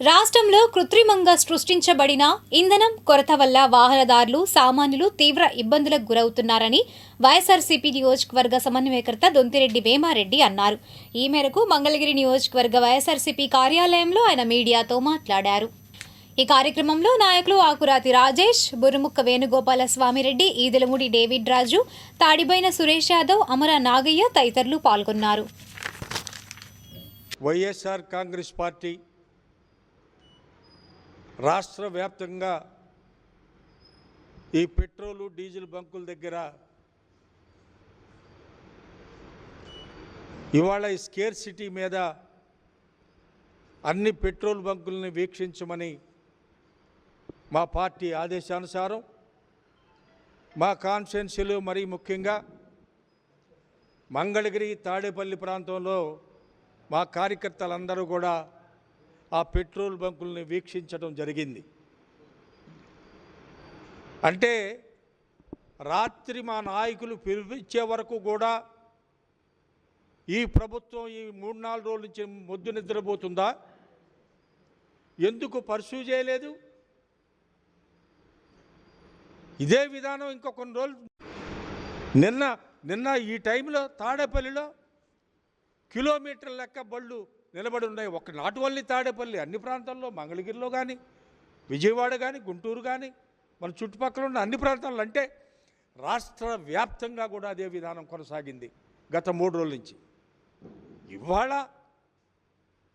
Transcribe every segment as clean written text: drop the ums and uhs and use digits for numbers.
రాష్ట్రంలో కృత్రిమంగా సృష్టించబడిన ఇంధనం కొరత వల్ల వాహనదారులు సామాన్యులు తీవ్ర ఇబ్బందులకు గురవుతున్నారని వైఎస్ఆర్సీపీ నియోజకవర్గ సమన్వయకర్త దొంతిరెడ్డి వేమారెడ్డి అన్నారు. ఈ మేరకు మంగళగిరి నియోజకవర్గ వైఎస్ఆర్సీపీ కార్యాలయంలో ఆయన మీడియాతో మాట్లాడారు. ఈ కార్యక్రమంలో నాయకులు ఆకురాతి రాజేష్, బుర్రముక్క వేణుగోపాల స్వామిరెడ్డి, ఈదెలమూడి డేవిడ్ రాజు, తాడిబైన సురేష్ యాదవ్, అమర నాగయ్య తదితరులు పాల్గొన్నారు. వైఎస్ఆర్ కాంగ్రెస్ పార్టీ రాష్ట్ర వ్యాప్తంగా ఈ పెట్రోలు డీజిల్ బంకుల దగ్గర ఇవాళ ఈ స్కేర్ సిటీ మీద అన్ని పెట్రోల్ బంకుల్ని వీక్షించమని మా పార్టీ ఆదేశానుసారం మా కాన్స్టిట్యున్సీలో మరీ ముఖ్యంగా మంగళగిరి తాడేపల్లి ప్రాంతంలో మా కార్యకర్తలందరూ కూడా ఆ పెట్రోల్ బంకుల్ని వీక్షించడం జరిగింది. అంటే రాత్రి మా నాయకులు పిలిపించే వరకు కూడా ఈ ప్రభుత్వం ఈ 3-4 రోజుల నుంచి మొద్దు నిద్రపోతుందా? ఎందుకు పర్సూ చేయలేదు? ఇదే విధానం ఇంకో కొన్ని రోజులు నిన్న ఈ టైంలో తాడేపల్లిలో కిలోమీటర్ల లెక్క బళ్ళు నిలబడి ఉన్నాయి. ఒక నాట్ ఓన్లీ తాడేపల్లి, అన్ని ప్రాంతాల్లో, మంగళగిరిలో కానీ, విజయవాడ కానీ, గుంటూరు కానీ, మన చుట్టుపక్కల ఉన్న అన్ని ప్రాంతాల్లో, అంటే రాష్ట్ర వ్యాప్తంగా కూడా అదే విధానం కొనసాగింది గత 3 రోజుల నుంచి. ఇవాళ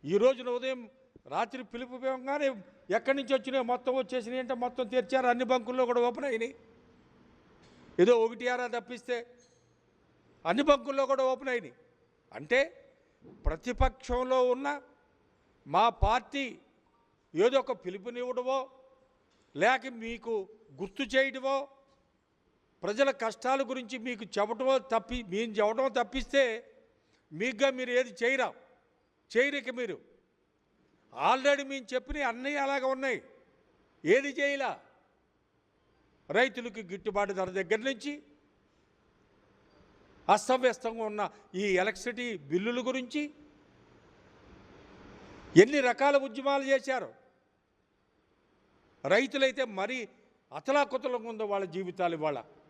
ఈ రోజున ఉదయం రాత్రి పిలుపుగానే ఎక్కడి నుంచి వచ్చినాయో మొత్తం వచ్చేసినాయి అంటే మొత్తం తెరిచారు. అన్ని బంకుల్లో కూడా ఓపెన్ అయినాయి. ఏదో 1-6 తప్పిస్తే అన్ని బంకుల్లో కూడా ఓపెన్ అయినాయి. అంటే ప్రతిపక్షంలో ఉన్న మా పార్టీ ఏదో ఒక పిలుపునివ్వడమో లేక మీకు గుర్తు చేయడమో ప్రజల కష్టాల గురించి మీకు చెప్పడమో మేము చెప్పడమో తప్పిస్తే మీకుగా మీరు ఏది చేయరిక మీరు ఆల్రెడీ మేము చెప్పినవి అన్నీ అలాగే ఉన్నాయి. ఏది చేయలా. రైతులకు గిట్టుబాటు ధర దగ్గర నుంచి అస్తవ్యస్తంగా ఉన్న ఈ ఎలక్ట్రిసిటీ బిల్లుల గురించి ఎన్ని రకాల ఉద్యమాలు చేశారు. రైతులైతే మరీ అతలాకుతలంగా ఉందో వాళ్ళ జీవితాలు ఇవాళ.